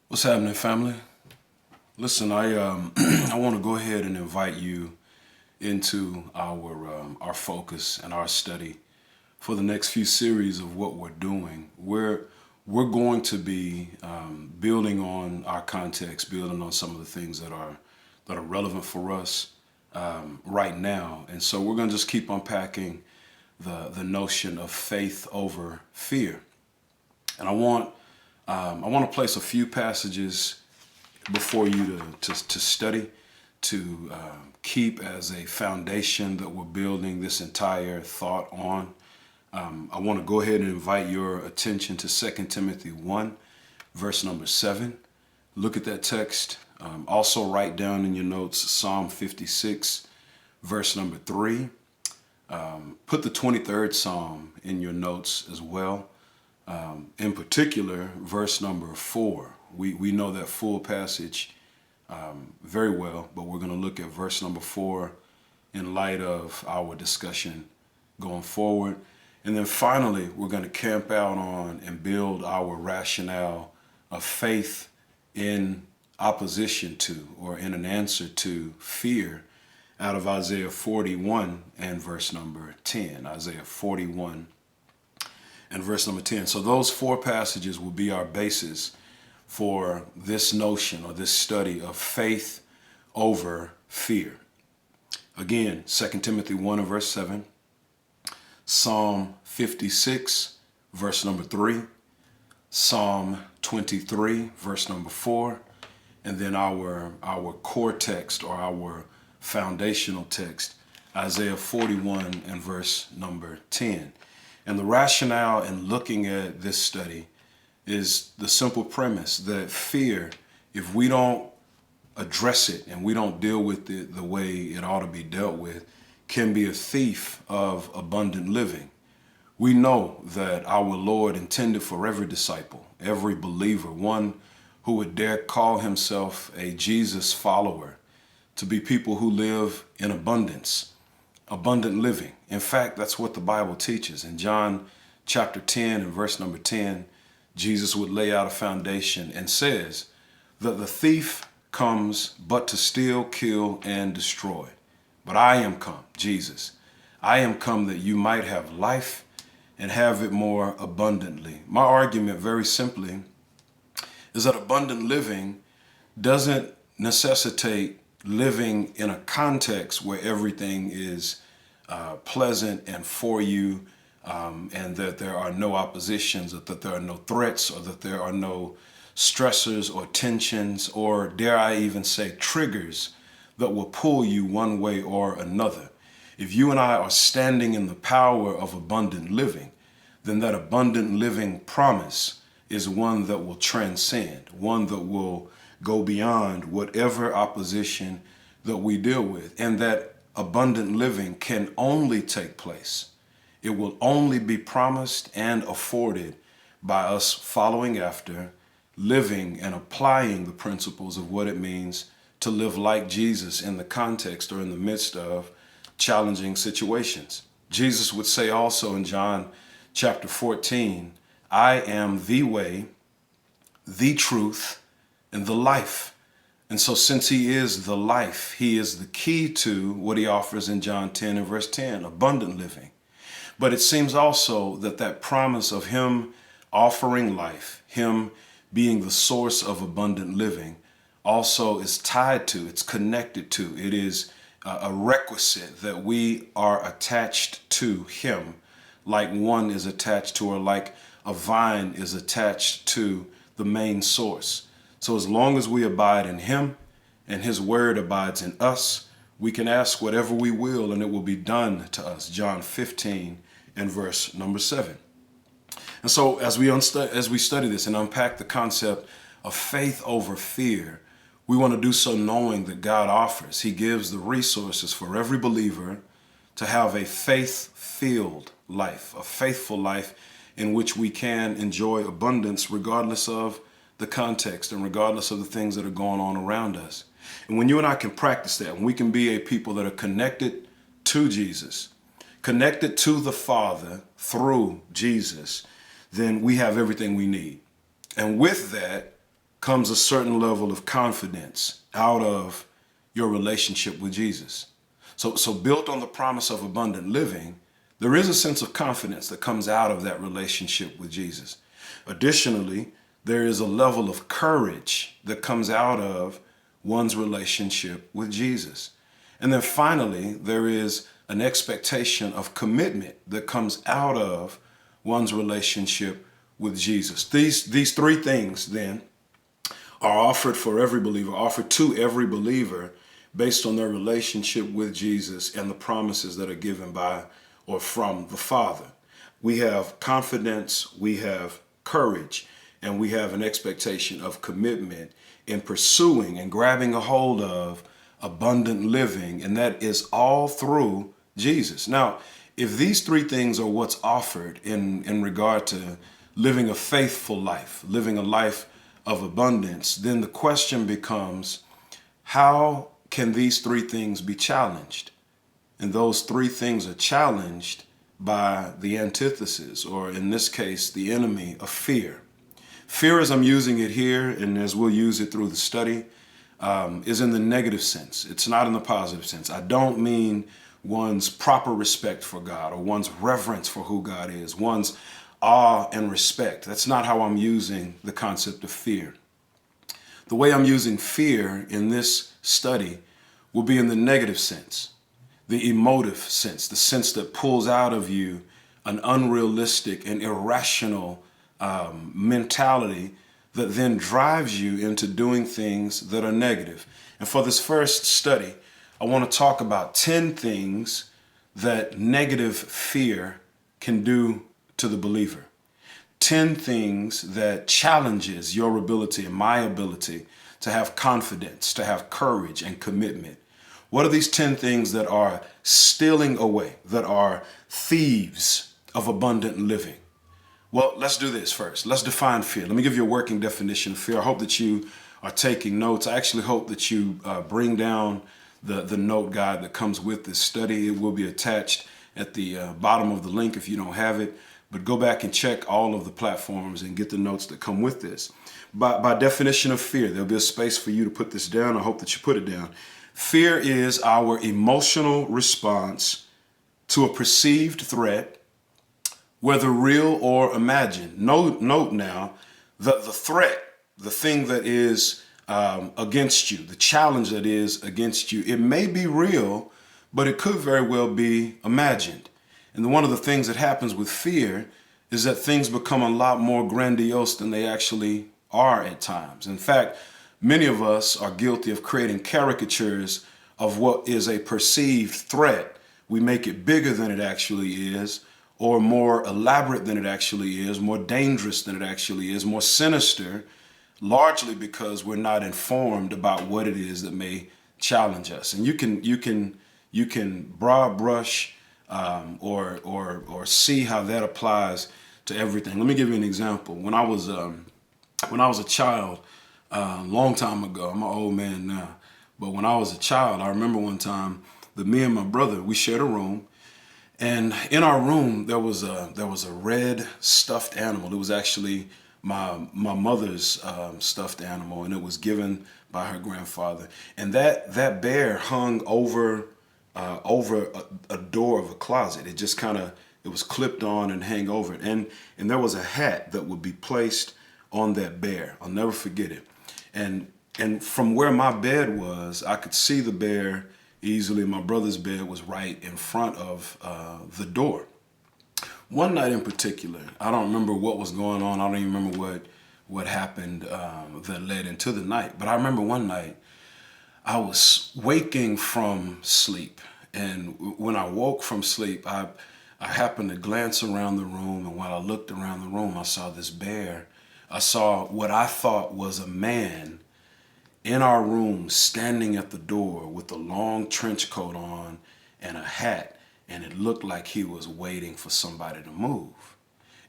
What's happening, family? Listen, I I want to go ahead and invite you into our focus and our study for the next few series of what we're doing. We're going to be building on our context, building on some of the things that are relevant for us right now, and so we're going to just keep unpacking the notion of faith over fear. And I want to place a few passages before you to study, to keep as a foundation that we're building this entire thought on. I want to go ahead and invite your attention to 2 Timothy 1, verse number 7. Look at that text. Also write down in your notes Psalm 56, verse number 3. Put the 23rd Psalm in your notes as well. In particular, verse number 4. We know that full passage very well, but we're going to look at verse number 4 in light of our discussion going forward. And then finally, we're going to camp out on and build our rationale of faith in opposition to, or in an answer to, fear out of Isaiah 41 and verse number 10. Isaiah 41 and verse number 10. So those four passages will be our basis for this notion or this study of faith over fear. Again, 2 Timothy 1 and verse 7, Psalm 56, verse number 3, Psalm 23, verse number 4, and then our core text or our foundational text, Isaiah 41 and verse number 10. And the rationale in looking at this study is the simple premise that fear, if we don't address it and we don't deal with it the way it ought to be dealt with, can be a thief of abundant living. We know that our Lord intended for every disciple, every believer, one who would dare call himself a Jesus follower, to be people who live in abundance, abundant living. In fact, that's what the Bible teaches. In John chapter 10 and verse number 10, Jesus would lay out a foundation and says that the thief comes but to steal, kill, and destroy. But I am come, Jesus. I am come that you might have life and have it more abundantly. My argument, very simply, is that abundant living doesn't necessitate living in a context where everything is pleasant and for you, and that there are no oppositions, or that there are no threats, or that there are no stressors or tensions, or dare I even say triggers that will pull you one way or another. If you and I are standing in the power of abundant living, then that abundant living promise is one that will transcend, one that will go beyond whatever opposition that we deal with. And that abundant living can only take place. It will only be promised and afforded by us following after, living and applying the principles of what it means to live like Jesus in the context or in the midst of challenging situations. Jesus would say also in John chapter 14, I am the way, the truth, and the life. And so since he is the life, he is the key to what he offers in John 10 and verse 10, abundant living. But it seems also that that promise of him offering life, him being the source of abundant living, also is tied to, it's connected to, it is a requisite that we are attached to him, like one is attached to, or like a vine is attached to the main source. So as long as we abide in him and his word abides in us, we can ask whatever we will and it will be done to us. John 15 and verse number 7. And so as we study this and unpack the concept of faith over fear, we want to do so knowing that God offers. He gives the resources for every believer to have a faith-filled life, a faithful life in which we can enjoy abundance regardless of the context and regardless of the things that are going on around us. And when you and I can practice that, when we can be a people that are connected to Jesus, connected to the Father through Jesus, then we have everything we need. And with that, comes a certain level of confidence out of your relationship with Jesus. So built on the promise of abundant living, there is a sense of confidence that comes out of that relationship with Jesus. Additionally, there is a level of courage that comes out of one's relationship with Jesus. And then finally, there is an expectation of commitment that comes out of one's relationship with Jesus. These three things then are offered for every believer, offered to every believer based on their relationship with Jesus and the promises that are given by or from the Father. We have confidence, we have courage, and we have an expectation of commitment in pursuing and grabbing a hold of abundant living, and that is all through Jesus. Now, if these three things are what's offered in regard to living a faithful life, living a life of abundance, then the question becomes, how can these three things be challenged? And those three things are challenged by the antithesis, or in this case, the enemy of fear. Fear, as I'm using it here, and as we'll use it through the study, is in the negative sense. It's not in the positive sense. I don't mean one's proper respect for God or one's reverence for who God is, one's awe and respect. That's not how I'm using the concept of fear. The way I'm using fear in this study will be in the negative sense, the emotive sense, the sense that pulls out of you an unrealistic and irrational mentality that then drives you into doing things that are negative. And for this first study, I want to talk about 10 things that negative fear can do to the believer. 10 things that challenges your ability and my ability to have confidence, to have courage and commitment. What are these 10 things that are stealing away, that are thieves of abundant living? Well, let's do this first. Let's define fear. Let me give you a working definition of fear. I hope that you are taking notes. I actually hope that you bring down the note guide that comes with this study. It will be attached at the bottom of the link if you don't have it. But go back and check all of the platforms and get the notes that come with this. By definition of fear, there'll be a space for you to put this down. I hope that you put it down. Fear is our emotional response to a perceived threat, whether real or imagined. Note now that the threat, the thing that is against you, the challenge that is against you, it may be real, but it could very well be imagined. And one of the things that happens with fear is that things become a lot more grandiose than they actually are at times. In fact, many of us are guilty of creating caricatures of what is a perceived threat. We make it bigger than it actually is, or more elaborate than it actually is, more dangerous than it actually is, more sinister, largely because we're not informed about what it is that may challenge us. And you can broad brush or see how that applies to everything. Let me give you an example. When I was a child, long time ago, I'm an old man now, but when I was a child, I remember one time that me and my brother, we shared a room, and in our room there was a red stuffed animal. It was actually my mother's stuffed animal, and it was given by her grandfather. And that bear hung over a door of a closet. It just it was clipped on and hang over it. And there was a hat that would be placed on that bear. I'll never forget it. And from where my bed was, I could see the bear easily. My brother's bed was right in front of the door. One night in particular, I don't remember what was going on. I don't even remember what happened that led into the night. But I remember one night I was waking from sleep. And when I woke from sleep, I happened to glance around the room. And while I looked around the room, I saw this bear. I saw what I thought was a man in our room standing at the door with a long trench coat on and a hat. And it looked like he was waiting for somebody to move.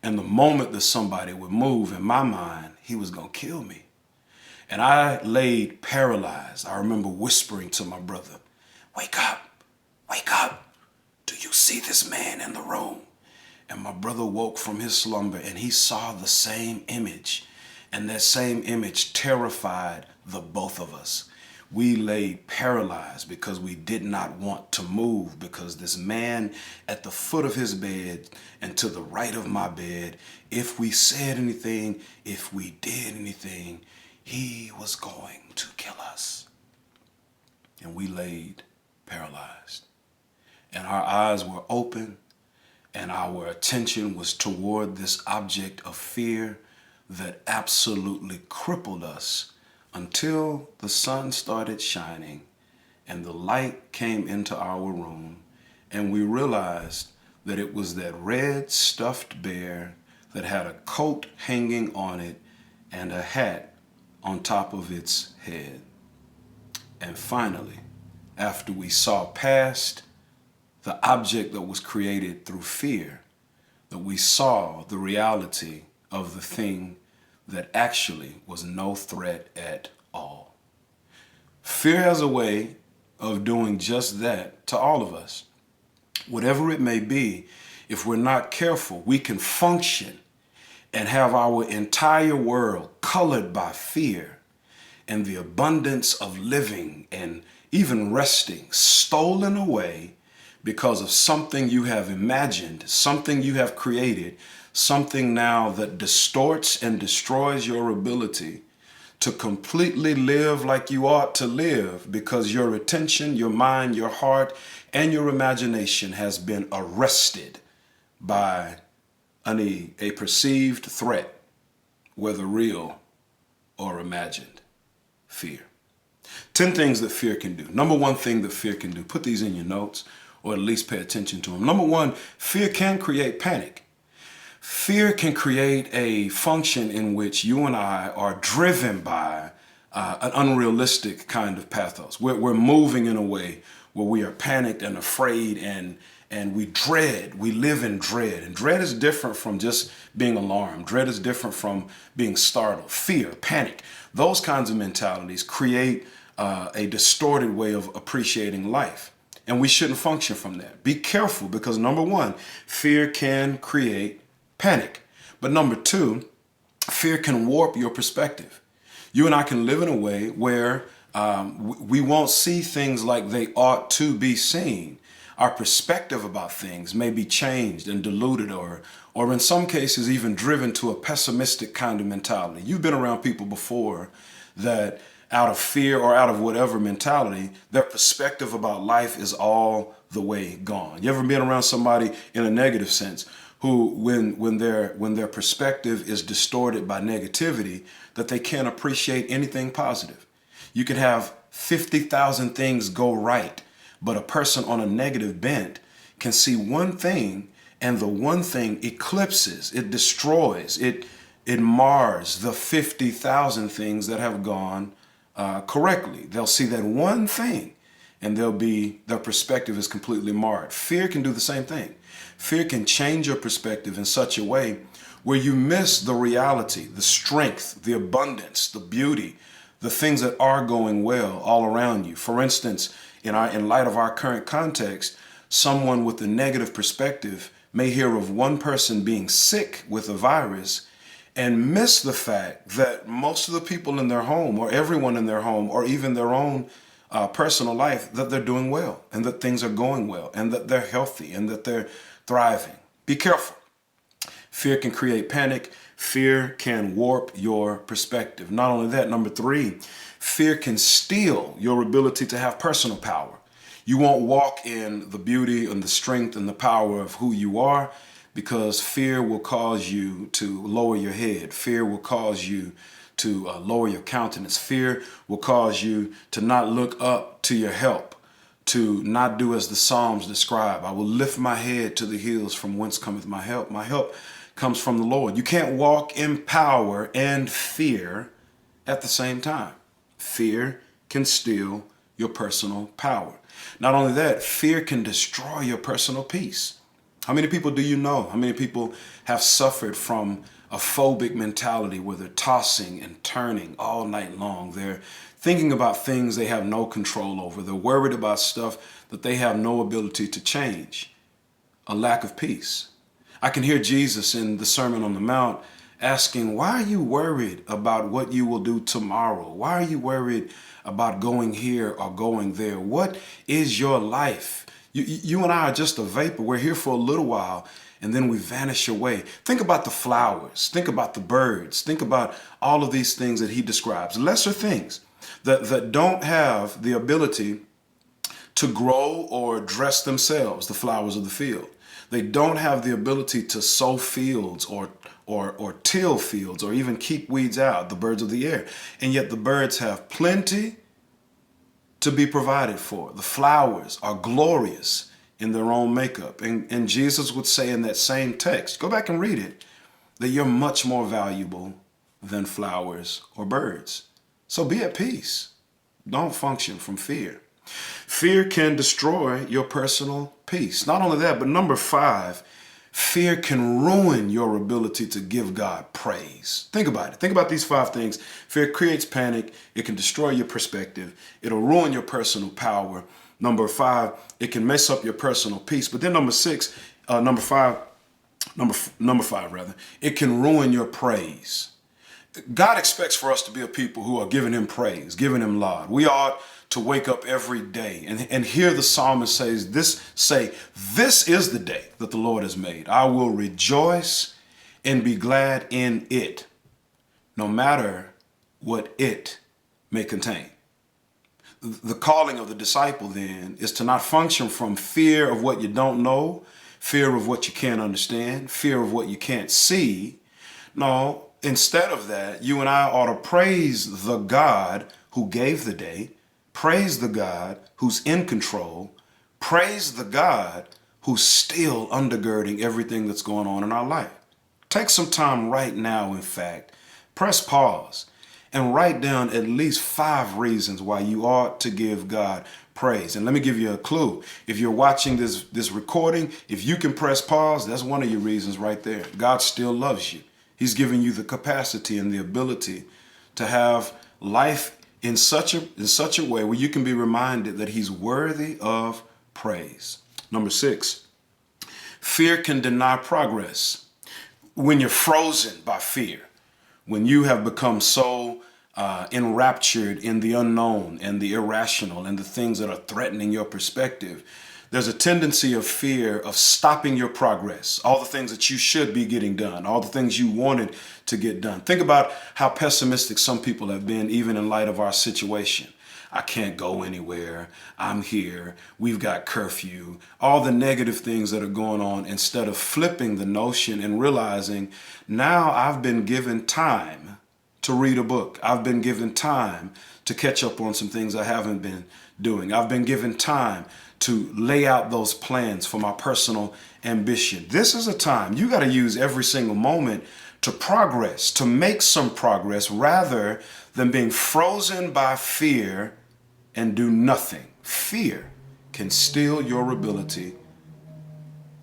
And the moment that somebody would move, in my mind, he was going to kill me. And I laid paralyzed. I remember whispering to my brother, wake up, wake up. Do you see this man in the room? And my brother woke from his slumber and he saw the same image. And that same image terrified the both of us. We lay paralyzed because we did not want to move, because this man at the foot of his bed and to the right of my bed, if we said anything, if we did anything, he was going to kill us. And we laid paralyzed. And our eyes were open and our attention was toward this object of fear that absolutely crippled us until the sun started shining and the light came into our room and we realized that it was that red stuffed bear that had a coat hanging on it and a hat on top of its head. And finally, after we saw past the object that was created through fear, that we saw the reality of the thing that actually was no threat at all. Fear has a way of doing just that to all of us. Whatever it may be, if we're not careful, we can function and have our entire world colored by fear and the abundance of living and even resting stolen away because of something you have imagined, something you have created, something now that distorts and destroys your ability to completely live like you ought to live, because your attention, your mind, your heart, and your imagination has been arrested by a perceived threat, whether real or imagined. Fear. 10 things that fear can do. Number one thing that fear can do, put these in your notes or at least pay attention to them. Number one, fear can create panic. Fear can create a function in which you and I are driven by an unrealistic kind of pathos. We're moving in a way where we are panicked and afraid and we dread. We live in dread. And dread is different from just being alarmed. Dread is different from being startled. Fear, panic, those kinds of mentalities create a distorted way of appreciating life. And we shouldn't function from that. Be careful, because number one, fear can create panic. But number two, fear can warp your perspective. You and I can live in a way where we won't see things like they ought to be seen. Our perspective about things may be changed and diluted, or in some cases even driven to a pessimistic kind of mentality. You've been around people before that out of fear or out of whatever mentality, their perspective about life is all the way gone. You ever been around somebody in a negative sense who, when their perspective is distorted by negativity, that they can't appreciate anything positive? You can have 50,000 things go right, but a person on a negative bent can see one thing, and the one thing eclipses, it destroys, it mars the 50,000 things that have gone correctly. They'll see that one thing and their perspective is completely marred. Fear can do the same thing. Fear can change your perspective in such a way where you miss the reality, the strength, the abundance, the beauty, the things that are going well all around you. For instance, in light of our current context, someone with a negative perspective may hear of one person being sick with a virus and miss the fact that most of the people in their home, or everyone in their home, or even their own personal life, that they're doing well and that things are going well and that they're healthy and that they're thriving. Be careful. Fear can create panic. Fear can warp your perspective. Not only that, number three, fear can steal your ability to have personal power. You won't walk in the beauty and the strength and the power of who you are, because fear will cause you to lower your head. Fear will cause you to lower your countenance. Fear will cause you to not look up to your help, to not do as the Psalms describe. I will lift my head to the hills from whence cometh my help. My help comes from the Lord. You can't walk in power and fear at the same time. Fear can steal your personal power. Not only that, fear can destroy your personal peace. How many people do you know? How many people have suffered from a phobic mentality where they're tossing and turning all night long? They're thinking about things they have no control over. They're worried about stuff that they have no ability to change. A lack of peace. I can hear Jesus in the Sermon on the Mount asking, why are you worried about what you will do tomorrow? Why are you worried about going here or going there? What is your life? You and I are just a vapor. We're here for a little while and then we vanish away. Think about the flowers. Think about the birds. Think about all of these things that he describes, lesser things that don't have the ability to grow or dress themselves, the flowers of the field. They don't have the ability to sow fields or till fields or even keep weeds out, the birds of the air. And yet the birds have plenty to be provided for. The flowers are glorious in their own makeup. And Jesus would say in that same text, go back and read it, that you're much more valuable than flowers or birds. So be at peace. Don't function from fear. Fear can destroy your personal peace. Not only that, but number 5, fear can ruin your ability to give God praise. Think about it. Think about these 5 things. Fear creates panic. It can destroy your perspective. It'll ruin your personal power. Number 5, it can mess up your personal peace. But then number 5, it can ruin your praise. God expects for us to be a people who are giving him praise, giving him laud. We ought to wake up every day and hear the psalmist say, this is the day that the Lord has made. I will rejoice and be glad in it, no matter what it may contain. The calling of the disciple then is to not function from fear of what you don't know, fear of what you can't understand, fear of what you can't see. No, instead of that, you and I ought to praise the God who gave the day, praise the God who's in control, praise the God who's still undergirding everything that's going on in our life. Take some time right now, in fact, press pause and write down at least 5 reasons why you ought to give God praise. And let me give you a clue. If you're watching this recording, if you can press pause, that's one of your reasons right there. God still loves you. He's given you the capacity and the ability to have life in such a way where you can be reminded that he's worthy of praise. Number 6, fear can deny progress. When you're frozen by fear, when you have become so enraptured in the unknown and the irrational and the things that are threatening your perspective, there's a tendency of fear of stopping your progress, all the things that you should be getting done, all the things you wanted to get done. Think about how pessimistic some people have been, even in light of our situation. I can't go anywhere. I'm here. We've got curfew. All the negative things that are going on, instead of flipping the notion and realizing, now I've been given time to read a book. I've been given time to catch up on some things I haven't been doing. I've been given time to lay out those plans for my personal ambition. This is a time you got to use every single moment to progress, to make some progress, rather than being frozen by fear and do nothing. Fear can steal your ability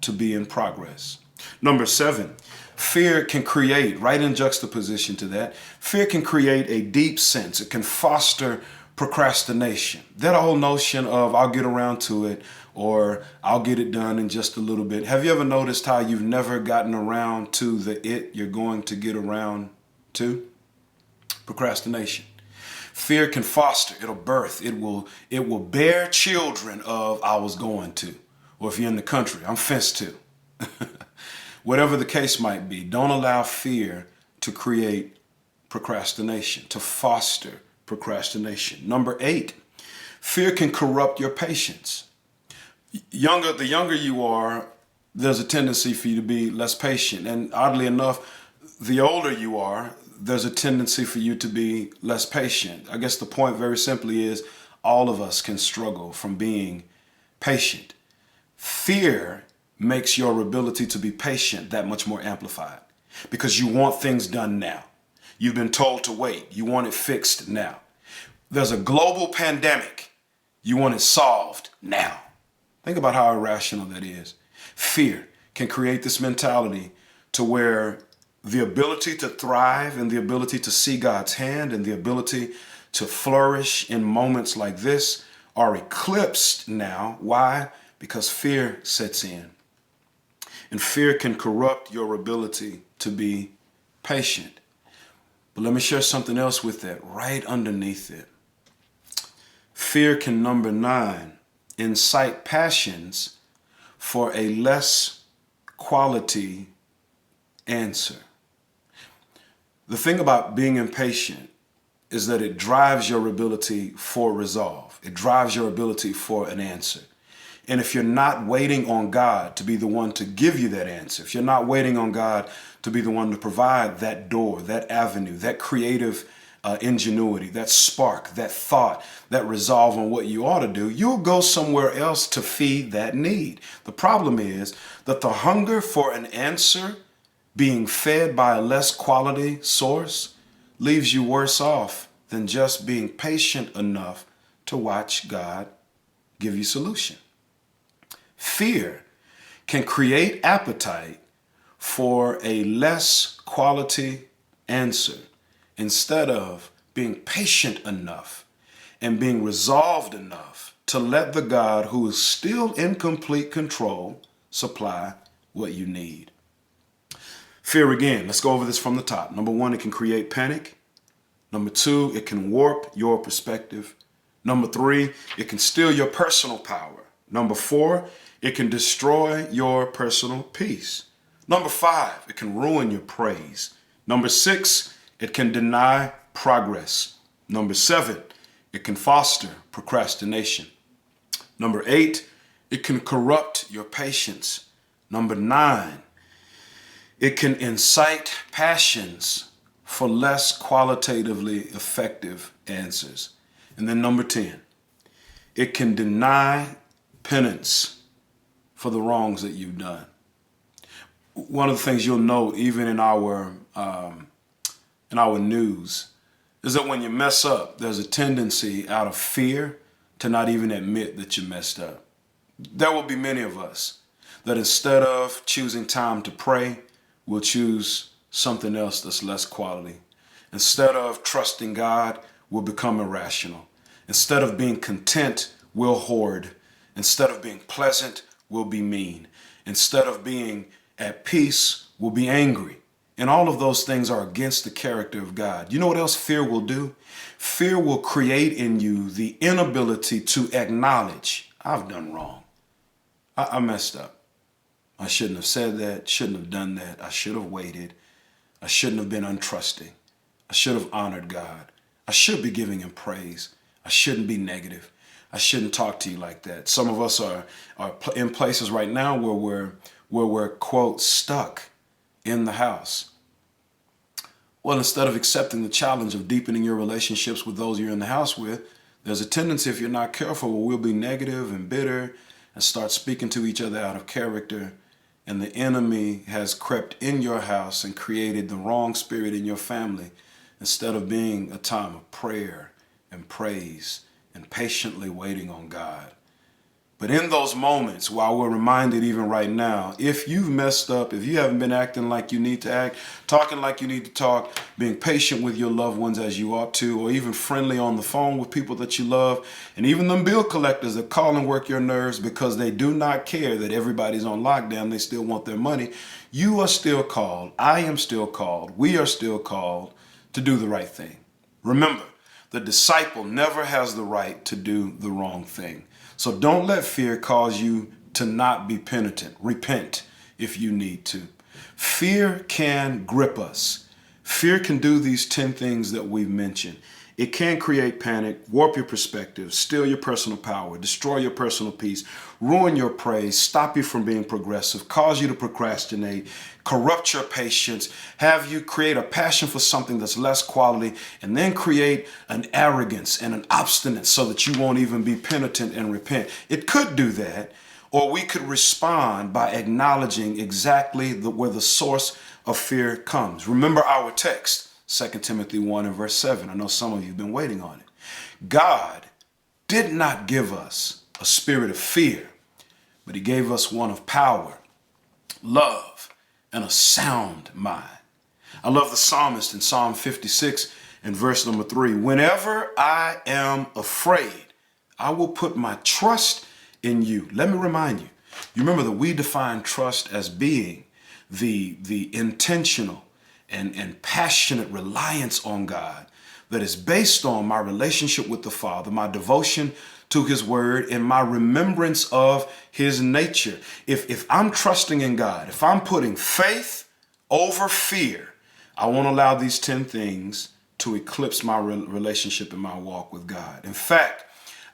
to be in progress. Number 7, fear can create, right in juxtaposition to that, fear can create a deep sense. It can foster procrastination. That whole notion of I'll get around to it, or I'll get it done in just a little bit. Have you ever noticed how you've never gotten around to the it you're going to get around to? Procrastination. Fear can foster, it'll birth, it will bear children of I was going to, or if you're in the country, I'm fenced to. Whatever the case might be, don't allow fear to create procrastination, to foster procrastination. Number 8, fear can corrupt your patience. The younger you are, there's a tendency for you to be less patient. And oddly enough, the older you are, there's a tendency for you to be less patient. I guess the point very simply is all of us can struggle from being patient. Fear makes your ability to be patient that much more amplified because you want things done now. You've been told to wait. You want it fixed now. There's a global pandemic. You want it solved now. Think about how irrational that is. Fear can create this mentality to where the ability to thrive and the ability to see God's hand and the ability to flourish in moments like this are eclipsed now. Why? Because fear sets in. And fear can corrupt your ability to be patient. But let me share something else with that right underneath it. Fear can, number 9, incite passions for a less quality answer. The thing about being impatient is that it drives your ability for resolve. It drives your ability for an answer. And if you're not waiting on God to be the one to give you that answer, if you're not waiting on God to be the one to provide that door, that avenue, that creative ingenuity, that spark, that thought, that resolve on what you ought to do, you'll go somewhere else to feed that need. The problem is that the hunger for an answer being fed by a less quality source leaves you worse off than just being patient enough to watch God give you solution. Fear can create appetite for a less quality answer instead of being patient enough and being resolved enough to let the God who is still in complete control supply what you need. Fear again, let's go over this from the top. Number 1, it can create panic. Number 2, it can warp your perspective. Number 3, it can steal your personal power. Number 4, it can destroy your personal peace. Number 5, it can ruin your praise. Number 6, it can deny progress. Number 7, it can foster procrastination. Number 8, it can corrupt your patience. Number 9, it can incite passions for less qualitatively effective answers. And then number 10, it can deny penance for the wrongs that you've done. One of the things you'll note, even in our news, is that when you mess up, there's a tendency out of fear to not even admit that you messed up. There will be many of us that instead of choosing time to pray, we'll choose something else that's less quality. Instead of trusting God, we'll become irrational. Instead of being content, we'll hoard. Instead of being pleasant, we'll be mean. Instead of being at peace, we'll be angry. And all of those things are against the character of God. You know what else fear will do? Fear will create in you the inability to acknowledge, I've done wrong. I messed up. I shouldn't have said that, shouldn't have done that. I should have waited. I shouldn't have been untrusting. I should have honored God. I should be giving him praise. I shouldn't be negative. I shouldn't talk to you like that. Some of us are in places right now where we're quote stuck in the house. Well, instead of accepting the challenge of deepening your relationships with those you're in the house with, there's a tendency, if you're not careful, we'll be negative and bitter and start speaking to each other out of character. And the enemy has crept in your house and created the wrong spirit in your family instead of being a time of prayer and praise and patiently waiting on God. But in those moments, while we're reminded even right now, if you've messed up, if you haven't been acting like you need to act, talking like you need to talk, being patient with your loved ones as you ought to, or even friendly on the phone with people that you love, and even them bill collectors that call and work your nerves because they do not care that everybody's on lockdown, they still want their money, you are still called, I am still called, we are still called to do the right thing. Remember, the disciple never has the right to do the wrong thing. So don't let fear cause you to not be penitent. Repent if you need to. Fear can grip us. Fear can do these 10 things that we've mentioned. It can create panic, warp your perspective, steal your personal power, destroy your personal peace, ruin your praise, stop you from being progressive, cause you to procrastinate, corrupt your patience, have you create a passion for something that's less quality, and then create an arrogance and an obstinance so that you won't even be penitent and repent. It could do that, or we could respond by acknowledging exactly where the source of fear comes. Remember our text. 2 Timothy 1 and verse 7. I know some of you have been waiting on it. God did not give us a spirit of fear, but he gave us one of power, love, and a sound mind. I love the psalmist in Psalm 56 and verse number 3. Whenever I am afraid, I will put my trust in you. Let me remind you, you remember that we define trust as being the intentional and passionate reliance on God that is based on my relationship with the Father, my devotion to his word, and my remembrance of his nature. If I'm trusting in God, if I'm putting faith over fear, I won't allow these 10 things to eclipse my relationship and my walk with God. In fact,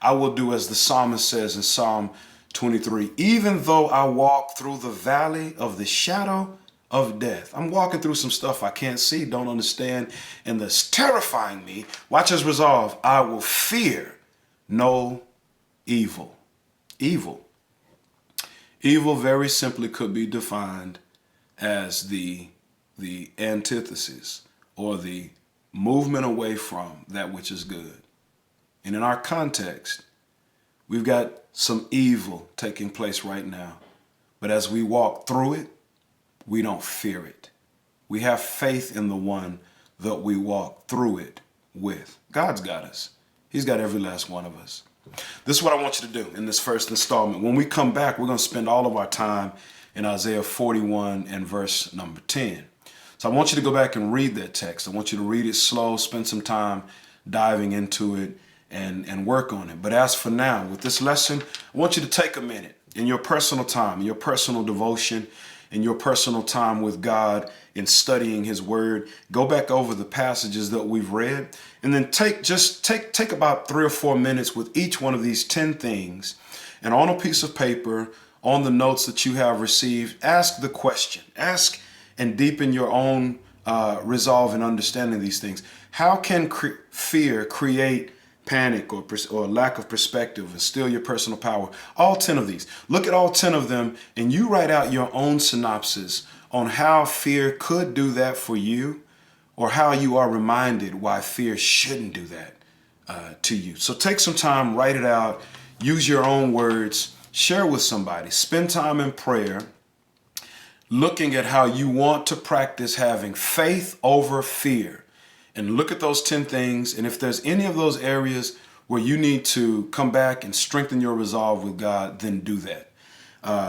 I will do as the psalmist says in Psalm 23, even though I walk through the valley of the shadow of death. I'm walking through some stuff I can't see, don't understand, and that's terrifying me. Watch his resolve. I will fear no evil. Evil. Evil very simply could be defined as the antithesis or the movement away from that which is good. And in our context, we've got some evil taking place right now. But as we walk through it, we don't fear it. We have faith in the one that we walk through it with. God's got us. He's got every last one of us. This is what I want you to do in this first installment. When we come back, we're going to spend all of our time in Isaiah 41 and verse number 10. So I want you to go back and read that text. I want you to read it slow, spend some time diving into it and work on it. But as for now, with this lesson, I want you to take a minute in your personal time, your personal devotion, in your personal time with God in studying his word. Go back over the passages that we've read and then take about 3 or 4 minutes with each one of these 10 things, and on a piece of paper, on the notes that you have received, ask the question. Ask and deepen your own resolve in understanding these things. How can fear create panic or lack of perspective and steal your personal power? All 10 of these. Look at all 10 of them and you write out your own synopsis on how fear could do that for you, or how you are reminded why fear shouldn't do that to you. So take some time, write it out, use your own words, share with somebody, spend time in prayer, looking at how you want to practice having faith over fear. And look at those 10 things. And if there's any of those areas where you need to come back and strengthen your resolve with God, then do that.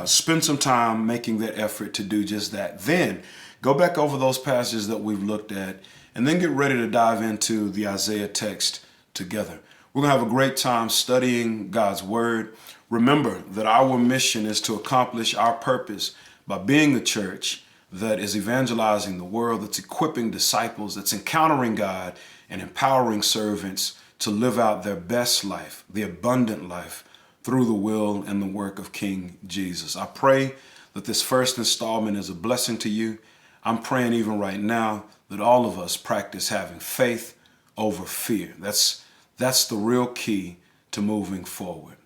Spend some time making that effort to do just that. Then go back over those passages that we've looked at and then get ready to dive into the Isaiah text together. We're going to have a great time studying God's word. Remember that our mission is to accomplish our purpose by being the church that is evangelizing the world, that's equipping disciples, that's encountering God and empowering servants to live out their best life, the abundant life, through the will and the work of King Jesus. I pray that this first installment is a blessing to you. I'm praying even right now that all of us practice having faith over fear. That's the real key to moving forward.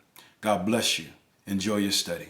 God bless you. Enjoy your study.